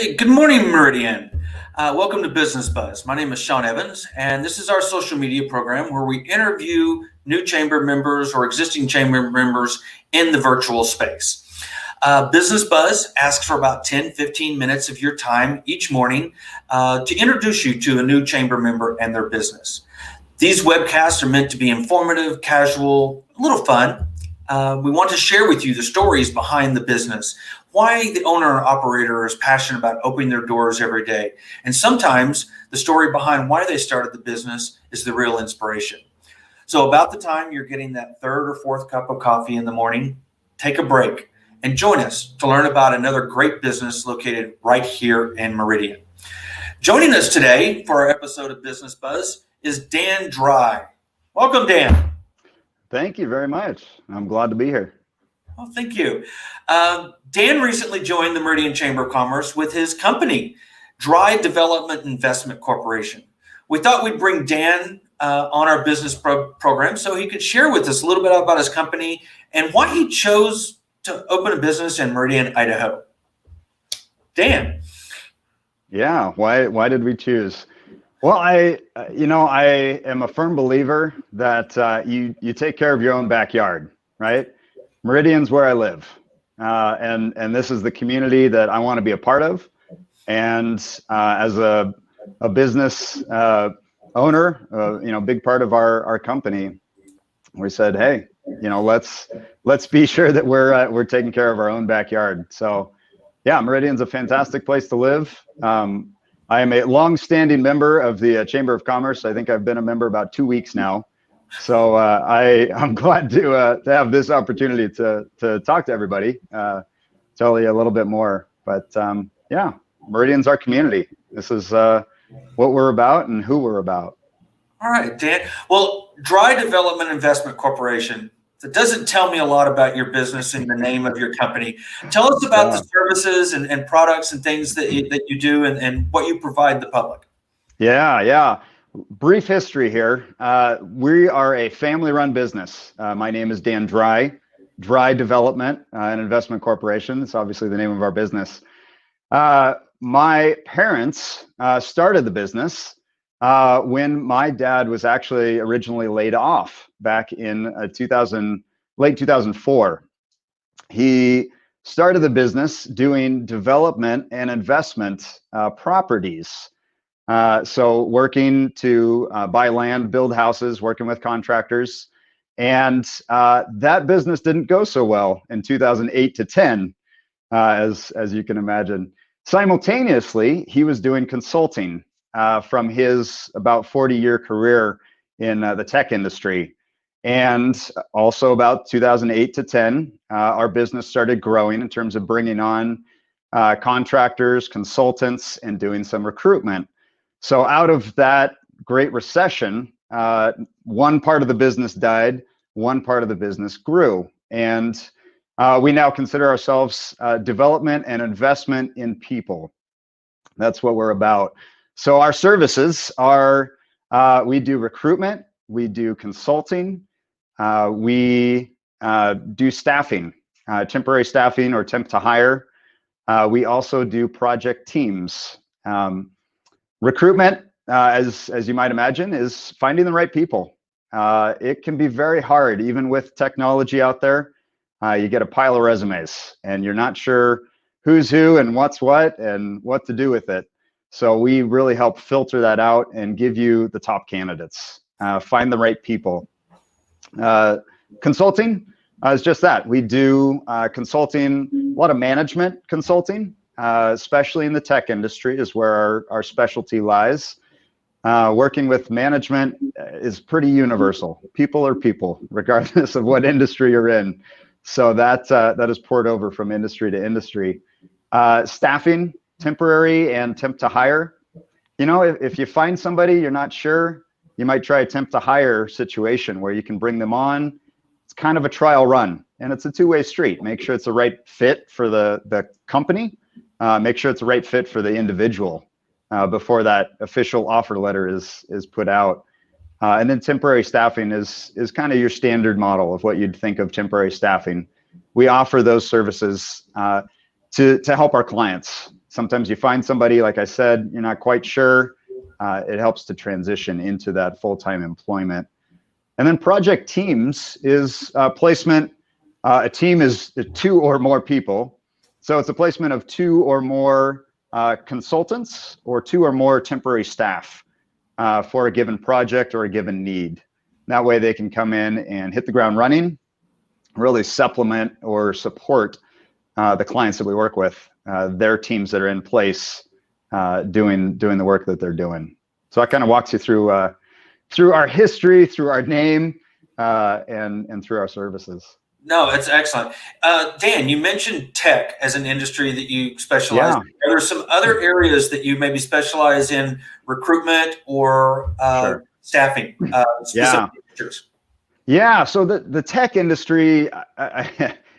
Hey, good morning, Meridian. Welcome to Business Buzz. My name is Sean Evans, and this is our social media program where we interview new chamber members or existing chamber members in the virtual space. Business Buzz asks for about 10, 15 minutes of your time each morning to introduce you to a new chamber member and their business. These webcasts are meant to be informative, casual, a little fun. We want to share with you the stories behind the business, why the owner or operator is passionate about opening their doors every day. And sometimes the story behind why they started the business is the real inspiration. So about the time you're getting that third or fourth cup of coffee in the morning, take a break and join us to learn about another great business located right here in Meridian. Joining us today for our episode of Business Buzz is Dan Dry. Welcome, Dan. Thank you very much. I'm glad to be here. Well, thank you. Dan recently joined the Meridian Chamber of Commerce with his company, Dry Development Investment Corporation. We thought we'd bring Dan on our business program so he could share with us a little bit about his company and why he chose to open a business in Meridian, Idaho. Dan. Yeah, why did we choose? Well, I am a firm believer that you take care of your own backyard, right? Meridian's where I live, and this is the community that I want to be a part of. And as a business owner, big part of our company, we said, hey, let's be sure that we're taking care of our own backyard. So, yeah, Meridian's a fantastic place to live. I am a long-standing member of the Chamber of Commerce. I think I've been a member about 2 weeks now. So I'm glad to have this opportunity to talk to everybody, tell you a little bit more. But yeah, Meridian's our community. This is what we're about and who we're about. All right, Dan. Well, Dry Development Investment Corporation, that doesn't tell me a lot about your business and the name of your company. Tell us about the services and products and things that you do and what you provide the public. Yeah. Brief history here. We are a family-run business. My name is Dan Dry, Dry Development and Investment Corporation. It's obviously the name of our business. My parents started the business when my dad was actually originally laid off back in late 2004. He started the business doing development and investment properties. So working to buy land, build houses, working with contractors. And that business didn't go so well in 2008 to 10, as you can imagine. Simultaneously, he was doing consulting from his about 40-year career in the tech industry. And also about 2008 to 10, our business started growing in terms of bringing on contractors, consultants, and doing some recruitment. So out of that Great Recession, one part of the business died, one part of the business grew. And we now consider ourselves development and investment in people. That's what we're about. So our services are, we do recruitment, we do consulting, we do staffing, temporary staffing or temp to hire. We also do project teams. Recruitment, as you might imagine, is finding the right people. It can be very hard, even with technology out there. You get a pile of resumes and you're not sure who's who and what's what and what to do with it. So we really help filter that out and give you the top candidates, find the right people. Consulting is just that. We do consulting, a lot of management consulting, especially in the tech industry is where our specialty lies. Working with management is pretty universal. People are people, regardless of what industry you're in. So that is poured over from industry to industry. Staffing, temporary and temp to hire. If you find somebody you're not sure, you might try a temp to hire situation where you can bring them on. It's kind of a trial run, and it's a two-way street. Make sure it's the right fit for the company. Make sure it's the right fit for the individual before that official offer letter is put out. And then temporary staffing is kind of your standard model of what you'd think of temporary staffing. We offer those services to help our clients. Sometimes you find somebody, like I said, you're not quite sure. It helps to transition into that full-time employment. And then project teams is placement. A team is 2 or more people. So it's a placement of 2 or more consultants or 2 or more temporary staff for a given project or a given need. That way they can come in and hit the ground running, really supplement or support the clients that we work with, their teams that are in place doing the work that they're doing. So I kind of walked you through our history, through our name, and through our services. No, it's excellent. Dan, you mentioned tech as an industry that you specialize in. Are there some other areas that you maybe specialize in, recruitment or Sure. staffing? Yeah, so the tech industry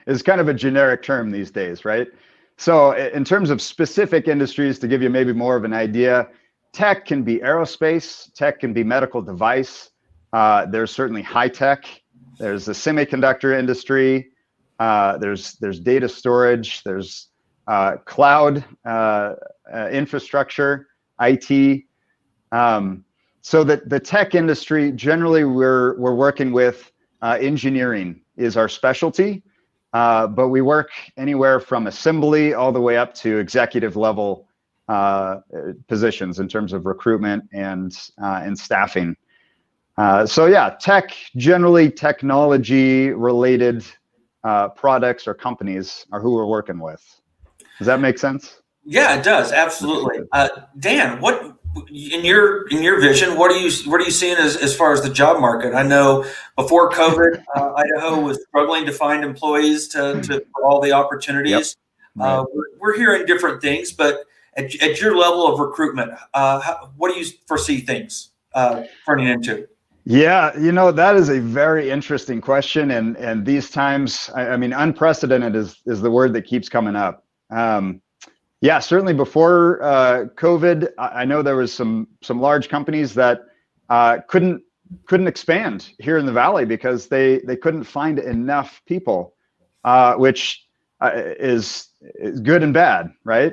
is kind of a generic term these days, right? So in terms of specific industries, to give you maybe more of an idea, tech can be aerospace, tech can be medical device. There's certainly high tech. There's the semiconductor industry. There's data storage. There's cloud infrastructure, IT. So the tech industry, generally we're working with engineering is our specialty, but we work anywhere from assembly all the way up to executive level positions in terms of recruitment and staffing. So yeah, tech, generally technology related products or companies are who we're working with. Does that make sense? Yeah, it does. Absolutely. Dan, what in your vision, what are you seeing as far as the job market? I know before COVID, Idaho was struggling to find employees for all the opportunities. Yep. Right. We're hearing different things, but at your level of recruitment, what do you foresee things turning into? Yeah, that is a very interesting question, and these times, I mean, unprecedented is the word that keeps coming up. Yeah, certainly before COVID, I know there was some large companies that couldn't expand here in the Valley because they couldn't find enough people, which is good and bad, right?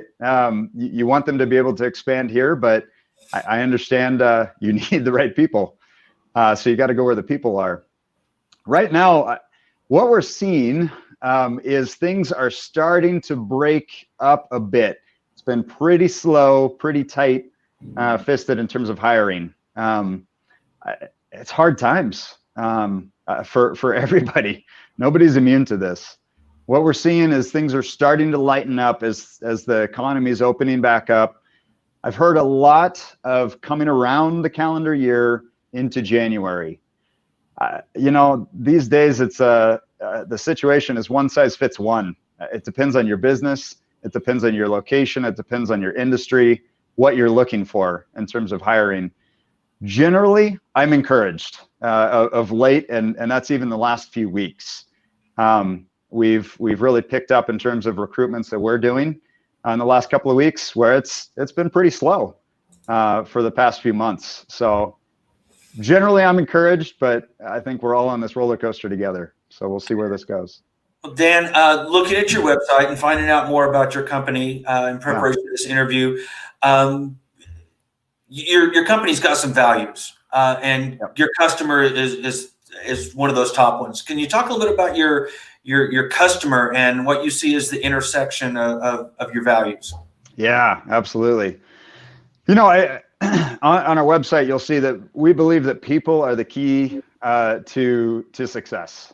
You want them to be able to expand here, but I understand you need the right people. So you got to go where the people are. Right now, what we're seeing is things are starting to break up a bit. It's been pretty slow, pretty tight fisted in terms of hiring. It's hard times for everybody. Nobody's immune to this. What we're seeing is things are starting to lighten up as the economy is opening back up. I've heard a lot of coming around the calendar year into January. These days it's the situation is one size fits one. It depends on your business. It depends on your location. It depends on your industry, what you're looking for in terms of hiring. Generally, I'm encouraged of late, and that's even the last few weeks. We've really picked up in terms of recruitments that we're doing in the last couple of weeks, where it's been pretty slow for the past few months. So generally, I'm encouraged, but I think we're all on this roller coaster together. So we'll see where this goes. Well, Dan, looking at your website and finding out more about your company in preparation for this interview, your company's got some values, and your customer is one of those top ones. Can you talk a little bit about your customer and what you see as the intersection of your values? Yeah, absolutely. On our website, you'll see that we believe that people are the key to success.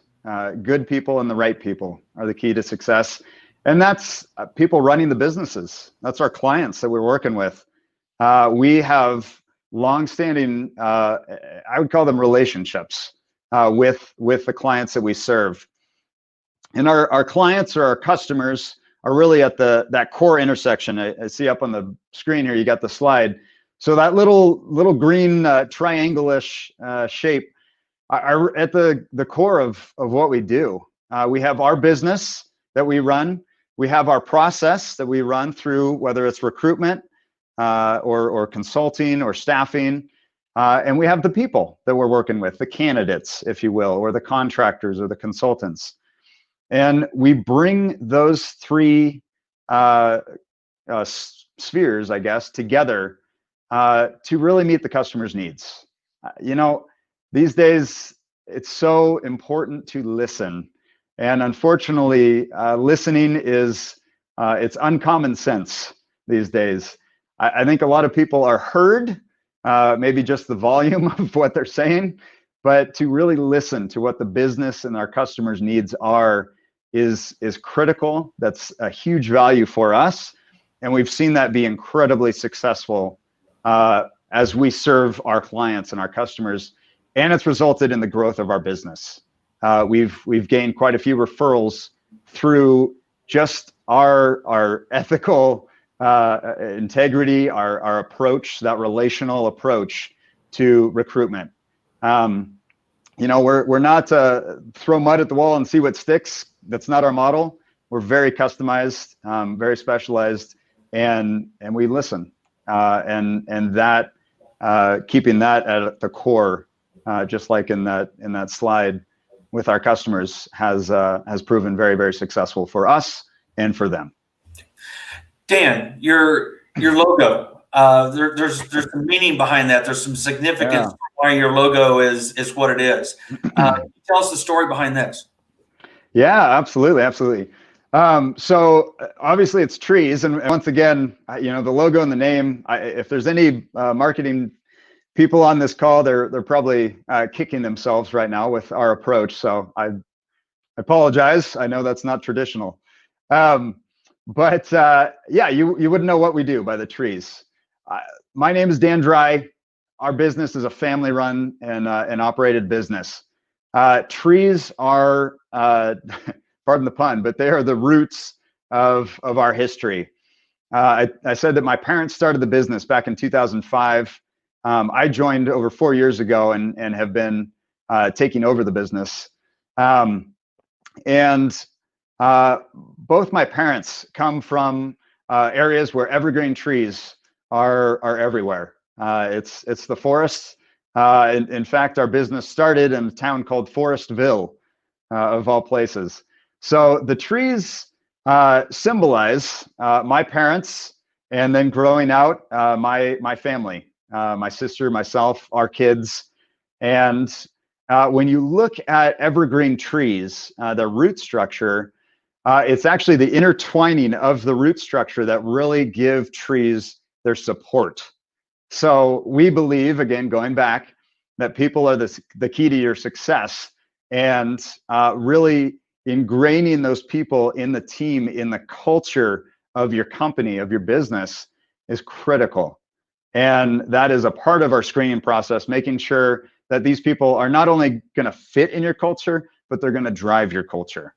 Good people and the right people are the key to success. And that's people running the businesses. That's our clients that we're working with. We have longstanding, I would call them relationships with the clients that we serve. And our clients or our customers are really at that core intersection. I see up on the screen here, you got the slide. So that little green triangle-ish shape are at the core of what we do. We have our business that we run. We have our process that we run through, whether it's recruitment or consulting or staffing. And we have the people that we're working with, the candidates, if you will, or the contractors or the consultants. And we bring those three spheres, I guess, together to really meet the customer's needs. These days, it's so important to listen. And unfortunately, listening it's uncommon sense these days. I think a lot of people are heard, maybe just the volume of what they're saying, but to really listen to what the business and our customers' needs are is critical. That's a huge value for us. And we've seen that be incredibly successful as we serve our clients and our customers. And it's resulted in the growth of our business. We've gained quite a few referrals through just our ethical integrity, our approach, that relational approach to recruitment. We're not throw mud at the wall and see what sticks. That's not our model. We're very customized, very specialized, and we listen. And that keeping that at the core, just like in that slide with our customers, has proven very, very successful for us and for them. Dan, your logo, there's some meaning behind that. There's some significance why your logo is what it is. Tell us the story behind this. Yeah, absolutely. So obviously it's trees, and once again, the logo and the name. If there's any marketing people on this call, they're probably kicking themselves right now with our approach. So I apologize. I know that's not traditional, but you wouldn't know what we do by the trees. My name is Dan Dry. Our business is a family-run and operated business. Trees are, pardon the pun, but they are the roots of our history. I said that my parents started the business back in 2005. I joined over 4 years ago and have been taking over the business. Both my parents come from areas where evergreen trees are everywhere. It's the forests. In fact, our business started in a town called Forestville, of all places. So the trees symbolize my parents, and then growing out, my family, my sister, myself, our kids. And when you look at evergreen trees, the root structure, it's actually the intertwining of the root structure that really give trees their support. So we believe, again, going back, that people are the key to your success, and really ingraining those people in the team, in the culture of your company, of your business, is critical. And that is a part of our screening process, making sure that these people are not only going to fit in your culture, but they're going to drive your culture.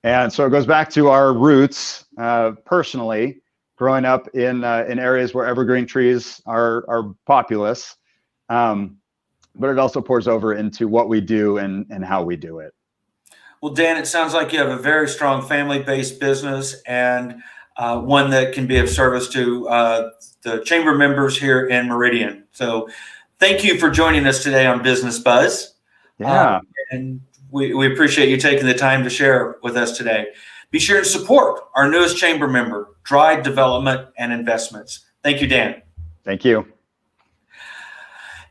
And so it goes back to our roots, personally, growing up in areas where evergreen trees are populous. But it also pours over into what we do and how we do it. Well, Dan, it sounds like you have a very strong family-based business, and one that can be of service to the chamber members here in Meridian. So thank you for joining us today on Business Buzz. Yeah. And we appreciate you taking the time to share with us today. Be sure to support our newest chamber member, Dry Development and Investments. Thank you, Dan. Thank you.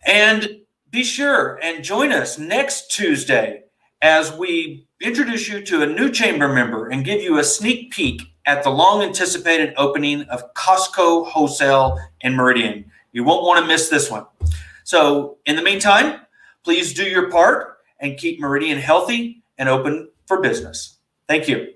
And be sure and join us next Tuesday as we introduce you to a new chamber member and give you a sneak peek at the long-anticipated opening of Costco Wholesale in Meridian. You won't want to miss this one. So in the meantime, please do your part and keep Meridian healthy and open for business. Thank you.